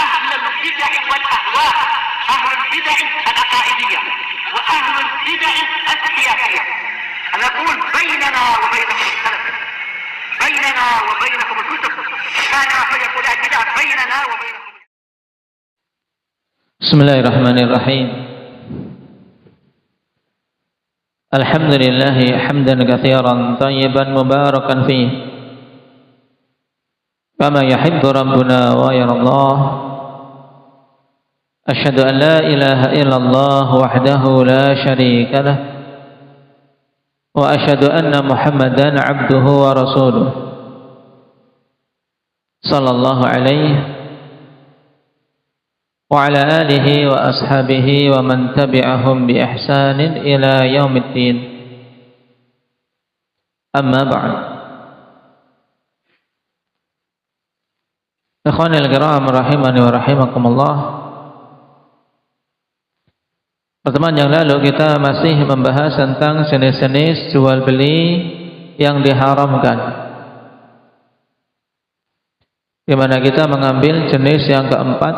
أهل البدع والأهواء، أهل البدع العقائدية وأهل البدع السياسية. نقول بيننا وبينكم السلف، بيننا وبينكم الكتب، كما فيقول البدع بيننا وبينكم. بسم الله الرحمن الرحيم. الحمد لله حمدا كثيرا طيبا مباركا فيه كما يحب ربنا ويرضى. أشهد أن لا إله إلا الله وحده لا شريك له، وأشهد أن محمدا عبده ورسوله صلى الله عليه وعلى آله وأصحابه ومن تبعهم بإحسان إلى يوم الدين. أما بعد. Ikhwanil kiram rahimani wa rahimakumullah. Pertemuan yang lalu kita masih membahas tentang jenis-jenis jual beli yang diharamkan, di mana kita mengambil jenis yang keempat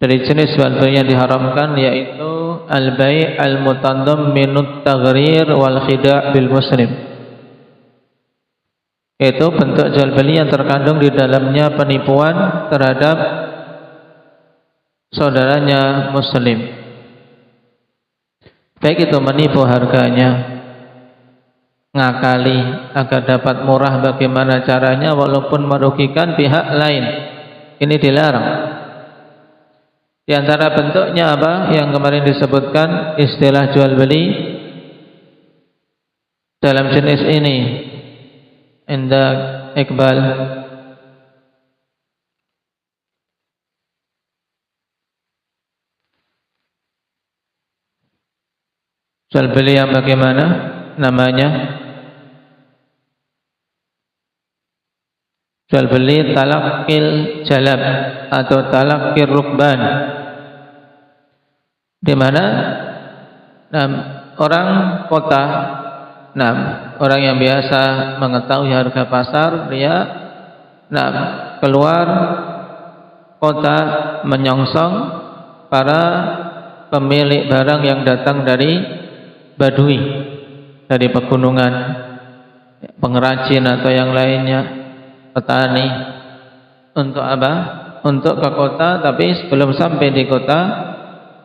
dari jenis jual beli yang diharamkan, yaitu al-bai' al-mutadamminut taghrir wal khida' bil muslim, yaitu bentuk jual beli yang terkandung di dalamnya penipuan terhadap saudaranya muslim, baik itu menipu harganya, ngakali agar dapat murah bagaimana caranya walaupun merugikan pihak lain. Ini dilarang. Di antara bentuknya apa yang kemarin disebutkan istilah jual beli dalam jenis ini, Indah Iqbal, jual beli yang bagaimana namanya? Jual beli talakil jalab atau talakil rukban, di mana orang kota, orang yang biasa mengetahui harga pasar, dia keluar kota menyongsong para pemilik barang yang datang dari badui, dari pegunungan, pengrajin atau yang lainnya, petani. Untuk apa? Untuk ke kota, tapi sebelum sampai di kota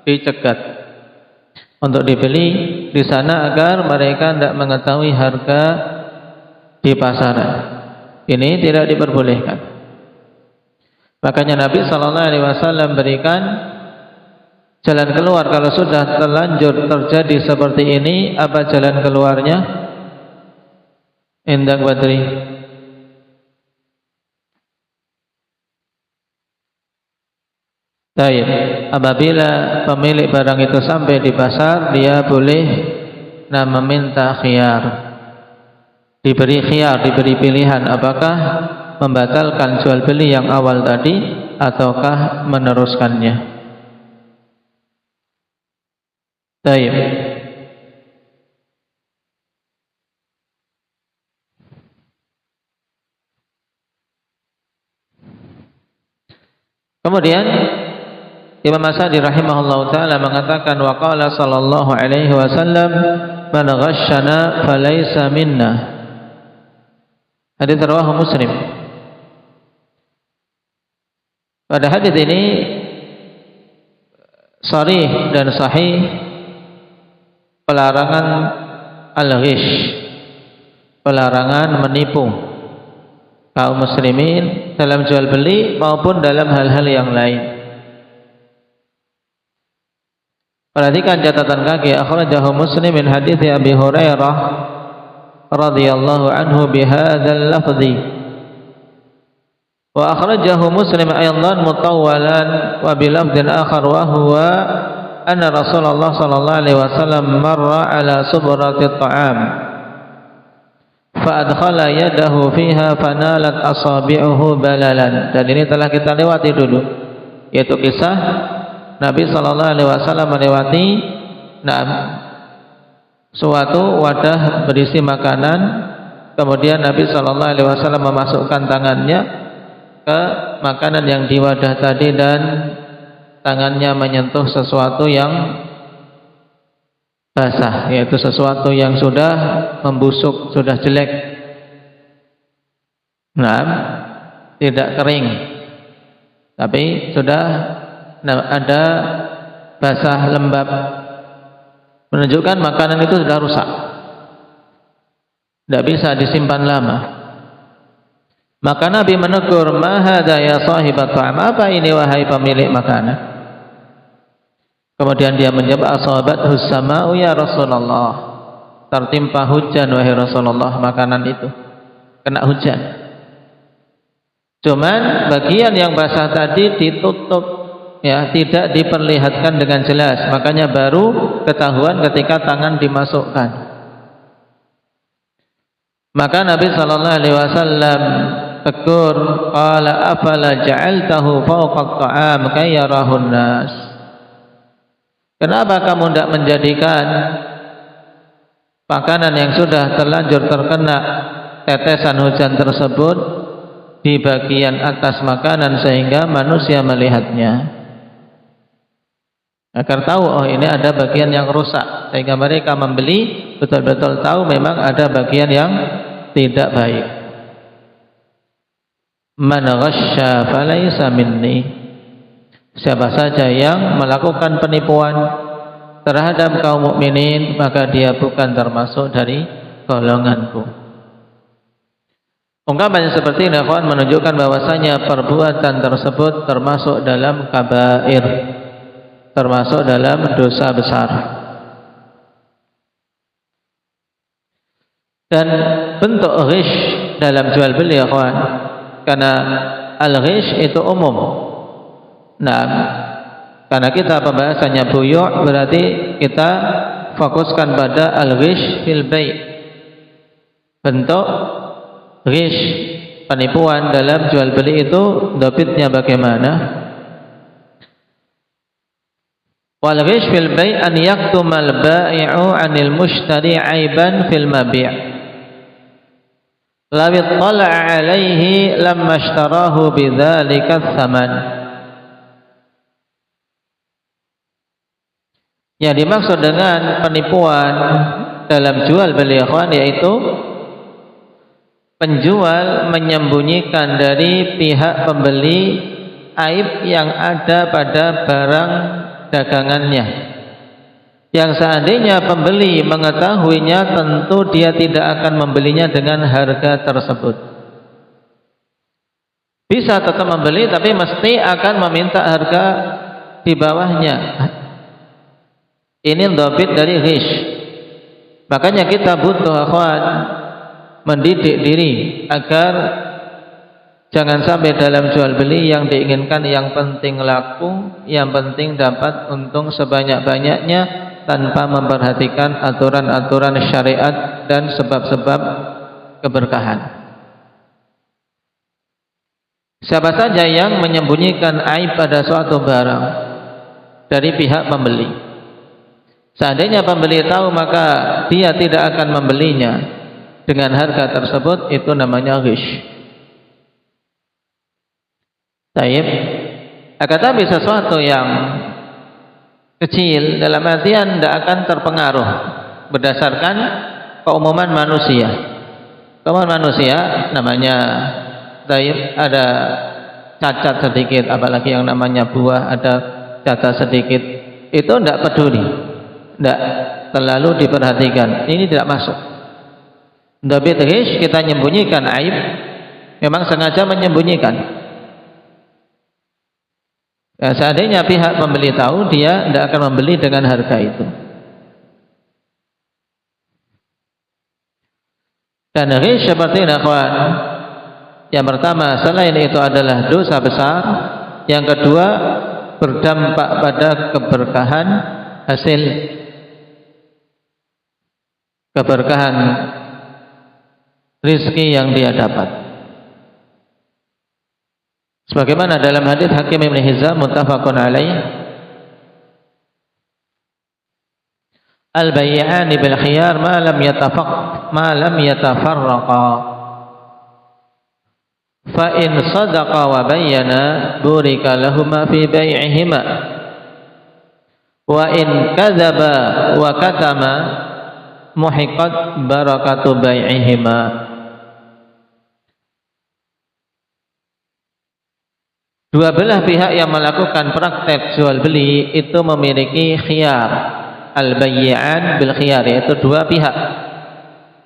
dicegat untuk dibeli di sana agar mereka tidak mengetahui harga di pasaran. Ini tidak diperbolehkan. Makanya Nabi SAW berikan jalan keluar kalau sudah terlanjur terjadi seperti ini. Apa jalan keluarnya? Indah Badri. Baik, apabila pemilik barang itu sampai di pasar, dia boleh meminta khiyar, diberi khiyar, diberi pilihan apakah membatalkan jual beli yang awal tadi ataukah meneruskannya. Baik. Kemudian Imam As-Sa'di rahimahullah ta'ala mengatakan, wa qala sallallahu alaihi wasallam, man ghasyana falaysa minna. Hadits riwayat Muslim. Pada hadis ini sharih dan sahih pelarangan al-ghish, pelarangan menipu kaum muslimin dalam jual beli maupun dalam hal-hal yang lain. Perhatikan catatan kaki, akhrajahu Muslim min hadits Abi Hurairah radhiyallahu anhu bihadzal lafzi, wa akhrajahu Muslim aydan mutawwalan wa bi lafdin akhar, wa huwa anna Rasulullah sallallahu alaihi wasallam marra ala subratit ta'am fa adkhala yadahu fiha fanalat asabi'uhu balalan. Dan ini telah kita lewati dulu, yaitu kisah Nabi SAW melewati suatu wadah berisi makanan, kemudian Nabi SAW memasukkan tangannya ke makanan yang di wadah tadi dan tangannya menyentuh sesuatu yang basah, yaitu sesuatu yang sudah membusuk, sudah jelek. Nah, tidak kering, tapi sudah ada basah lembab, menunjukkan makanan itu sudah rusak, tidak bisa disimpan lama. Maka Nabi menegur, "Ma hadza ya sahibat ta'am?" Apa ini wahai pemilik makanan? Kemudian dia menjawab, "Asabathu sama'u ya Rasulullah." Tertimpa hujan wahai Rasulullah, makanan itu kena hujan. Cuman bagian yang basah tadi ditutup, ya, tidak diperlihatkan dengan jelas. Makanya baru ketahuan ketika tangan dimasukkan. Maka Nabi sallallahu alaihi wasallam tegur, qala afala ja'altahu fawqa at-ta'am kayarahun nas. Kenapa kamu tidak menjadikan makanan yang sudah terlanjur terkena tetesan hujan tersebut di bagian atas makanan sehingga manusia melihatnya, agar tahu oh ini ada bagian yang rusak, sehingga mereka membeli betul-betul tahu memang ada bagian yang tidak baik. Man ghasya falaysa minni. Siapa saja yang melakukan penipuan terhadap kaum mukminin, maka dia bukan termasuk dari golonganku. Ungkapan seperti ini menunjukkan bahwasanya perbuatan tersebut termasuk dalam kabair, termasuk dalam dosa besar. Dan bentuk ghish dalam jual beli, karena al-ghish itu umum. Nah, karena kita pembahasannya buyu', berarti kita fokuskan pada al-ghish fil bai'. Bentuk ghish, penipuan dalam jual beli itu dhabitnya bagaimana? Wal ghish fil bai' an yaktumal bai'u 'anil mushtari 'aiban fil mabi'. Law ittala'a 'alaihi lamma ishtarahu bidzalika ats-tsaman. Yang dimaksud dengan penipuan dalam jual beli yaitu penjual menyembunyikan dari pihak pembeli aib yang ada pada barang dagangannya, yang seandainya pembeli mengetahuinya tentu dia tidak akan membelinya dengan harga tersebut. Bisa tetap membeli tapi mesti akan meminta harga di bawahnya. Ini dhabit dari ghish. Makanya kita butuh mendidik diri agar jangan sampai dalam jual beli yang diinginkan yang penting laku, yang penting dapat untung sebanyak-banyaknya tanpa memperhatikan aturan-aturan syariat dan sebab-sebab keberkahan. Siapa saja yang menyembunyikan aib pada suatu barang dari pihak pembeli, seandainya pembeli tahu maka dia tidak akan membelinya dengan harga tersebut, itu namanya ghish. Taib. Tapi sesuatu yang kecil dalam artian tidak akan terpengaruh berdasarkan keumuman manusia. Keumuman manusia namanya taib, ada cacat sedikit, apalagi yang namanya buah ada cacat sedikit, itu tidak peduli, tidak terlalu diperhatikan. Ini tidak masuk. Dhabit ghish, kita menyembunyikan aib, memang sengaja menyembunyikan. Ya, seandainya pihak pembeli tahu, dia tidak akan membeli dengan harga itu. Dan ghish seperti ini, yang pertama, selain itu adalah dosa besar. Yang kedua, berdampak pada keberkahan hasil, keberkahan rizki yang dia dapat. Sebagaimana dalam hadis Hakim Ibn Hizam muttafaqun alaih, al-bay'ani bil khiyar ma lam yatafarraqa. fa in sadaqa wa bayyana burika lahuma fi bai'ihima wa in kadzaba wa katama muhiqat barakatu bai'ihima. Dua belah pihak yang melakukan praktek jual beli itu memiliki khiyar, al-bayyi'an bil khiyar, yaitu dua pihak.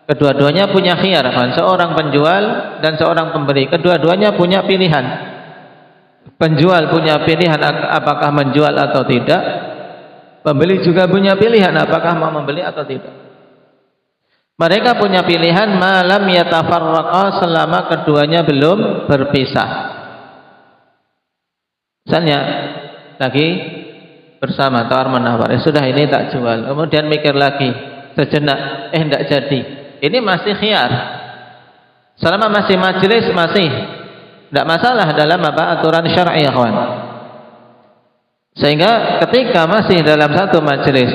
Kedua-duanya punya khiyar, seorang penjual dan seorang pembeli. Kedua-duanya punya pilihan. Penjual punya pilihan apakah menjual atau tidak. Pembeli juga punya pilihan apakah mau membeli atau tidak. Mereka punya pilihan malam yatafarraqa, selama keduanya belum berpisah. Misalnya lagi bersama tawar menawar, sudah ini tak jual. Kemudian mikir lagi sejenak, tidak jadi. Ini masih khiyar. Selama masih majelis masih tidak masalah dalam aturan syar'i, kawan. Sehingga ketika masih dalam satu majelis,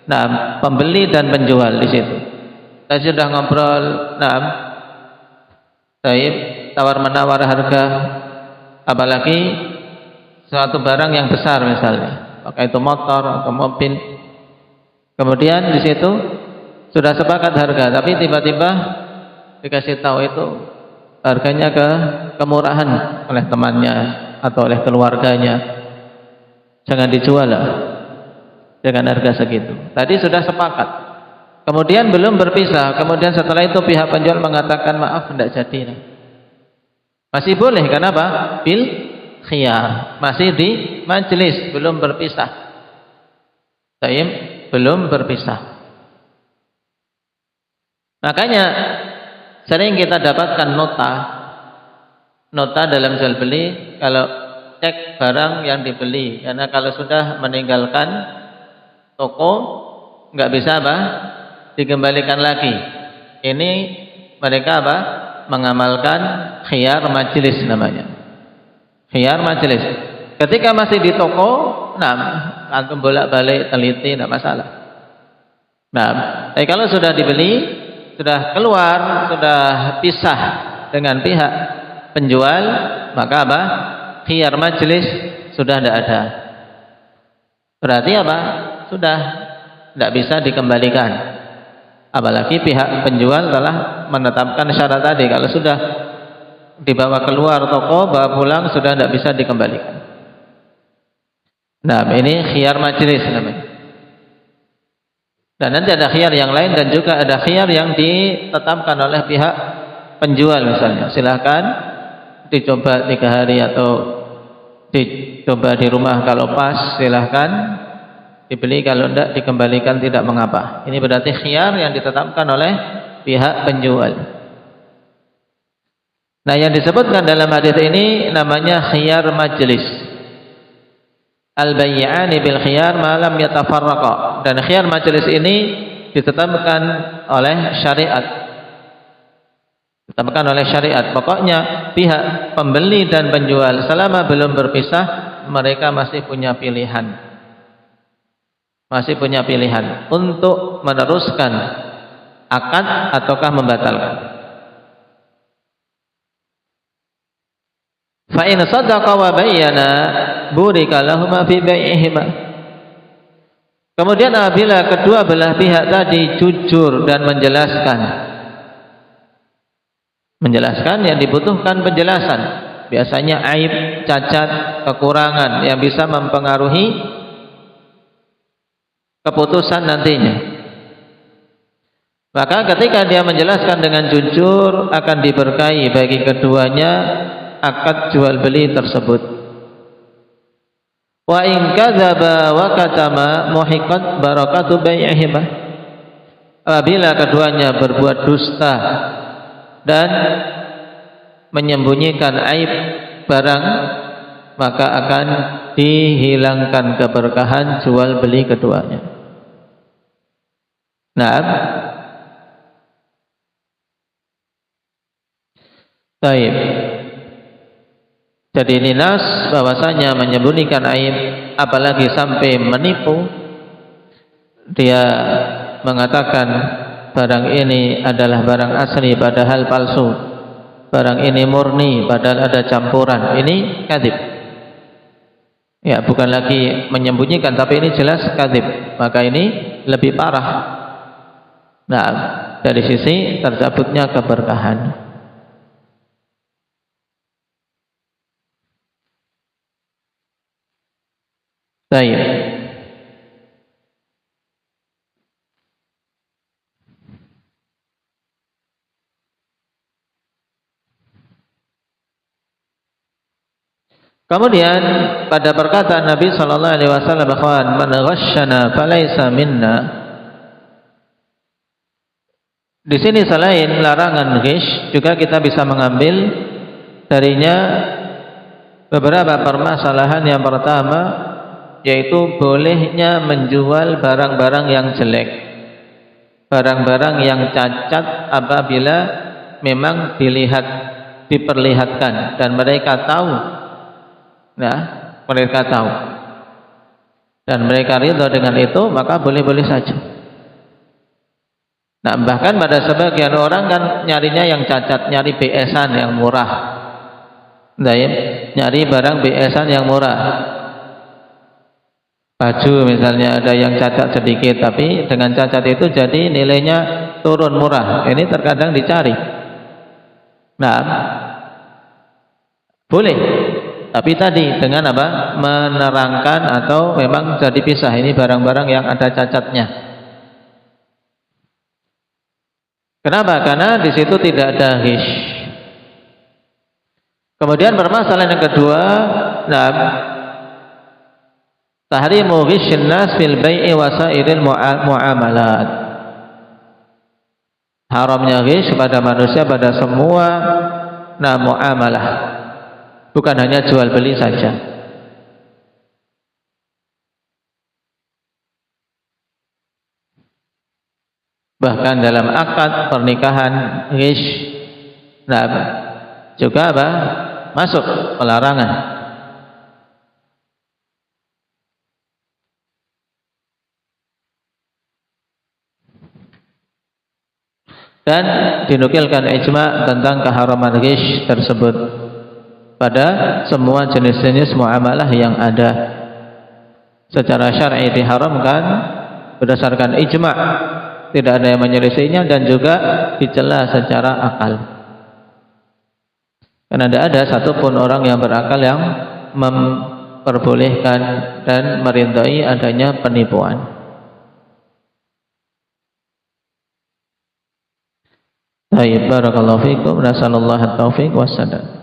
nah pembeli dan penjual di situ, saya sudah ngobrol, nah, tawar menawar harga, apalagi suatu barang yang besar misalnya, apakah itu motor atau mobil. Kemudian di situ sudah sepakat harga, tapi tiba-tiba dikasih tahu itu harganya kemurahan oleh temannya atau oleh keluarganya. Jangan dijual lah dengan harga segitu. Tadi sudah sepakat. Kemudian belum berpisah. Kemudian setelah itu pihak penjual mengatakan maaf tidak jadi. Masih boleh, kenapa? Bil khiyar, masih di majelis, belum berpisah. Belum berpisah. Makanya sering kita dapatkan nota dalam jual beli kalau cek barang yang dibeli, karena kalau sudah meninggalkan toko nggak bisa dikembalikan lagi. Ini mereka mengamalkan khiyar majelis namanya. Khiyar majelis. Ketika masih di toko, antum bolak-balik teliti, tidak masalah. Tapi kalau sudah dibeli, sudah keluar, sudah pisah dengan pihak penjual, maka khiyar majelis sudah tidak ada. Berarti sudah tidak bisa dikembalikan. Apalagi pihak penjual telah menetapkan syarat tadi, kalau sudah dibawa keluar toko, bawa pulang, sudah tidak bisa dikembalikan. Nah, ini khiyar majelis namanya. Dan nanti ada khiyar yang lain, dan juga ada khiyar yang ditetapkan oleh pihak penjual misalnya. Silahkan dicoba 3 hari atau dicoba di rumah, kalau pas silahkan dibeli, kalau tidak dikembalikan tidak mengapa. Ini berarti khiyar yang ditetapkan oleh pihak penjual. Nah, yang disebutkan dalam hadis ini namanya khiyar majlis. Al-bay'ani bil khiyar ma lam yatafarraqa. Dan khiyar majlis ini ditetapkan oleh syariat. Ditetapkan oleh syariat. Pokoknya pihak pembeli dan penjual selama belum berpisah, mereka masih punya pilihan. Masih punya pilihan untuk meneruskan akad ataukah membatalkan. Fa in sadaqa wa bayyana burika lahuma fi bai'ihima. Kemudian apabila kedua belah pihak tadi jujur dan menjelaskan yang dibutuhkan penjelasan, biasanya aib, cacat, kekurangan yang bisa mempengaruhi keputusan nantinya. Maka ketika dia menjelaskan dengan jujur, akan diberkahi bagi keduanya akad jual beli tersebut. Wa in kadzaba wa katama muhiqat barakatu bai'ihima. Apabila keduanya berbuat dusta dan menyembunyikan aib barang, maka akan dihilangkan keberkahan jual beli keduanya. Naam. Baik. Jadi ini nas bahwasanya menyembunyikan aib, apalagi sampai menipu, dia mengatakan barang ini adalah barang asli padahal palsu, barang ini murni padahal ada campuran, ini kadzib. Ya, bukan lagi menyembunyikan, tapi ini jelas kadzib. Maka ini lebih parah. Nah, dari sisi tercabutnya keberkahan. Baik. Kemudian pada perkataan Nabi sallallahu alaihi wasallam, "Man ghasyana falaysa minna." Di sini selain larangan ghish, juga kita bisa mengambil darinya beberapa permasalahan. Yang pertama yaitu bolehnya menjual barang-barang yang jelek, barang-barang yang cacat apabila memang diperlihatkan dan mereka tahu. Nah, mereka tahu dan mereka ridha dengan itu, maka boleh-boleh saja. Nah, bahkan pada sebagian orang kan nyarinya yang cacat, nyari BS-an yang murah. Nah, ya, nyari barang BS-an yang murah. Baju misalnya ada yang cacat sedikit, tapi dengan cacat itu jadi nilainya turun murah. Ini terkadang dicari. Nah, boleh. Tapi tadi dengan apa? Menerangkan atau memang jadi pisah, ini barang-barang yang ada cacatnya. Kenapa? Karena di situ tidak ada ghish. Kemudian permasalahan yang kedua, nah, tahrimu ghisyin nas fil bai'i wa sairil muamalat. Haramnya ghish pada manusia pada semua muamalah. Bukan hanya jual beli saja. Bahkan dalam akad pernikahan ghish, nah, juga apa? Masuk pelarangan. Dan dinukilkan ijma' tentang keharaman ghish tersebut pada semua jenis-jenis muamalah yang ada. Secara syar'i diharamkan berdasarkan ijma', tidak ada yang menyelesainya, dan juga dicela secara akal. Karena tidak ada satupun orang yang berakal yang memperbolehkan dan merindai adanya penipuan. Baik, barakallahu fikum, nasallallahu at-taufiq wassadad.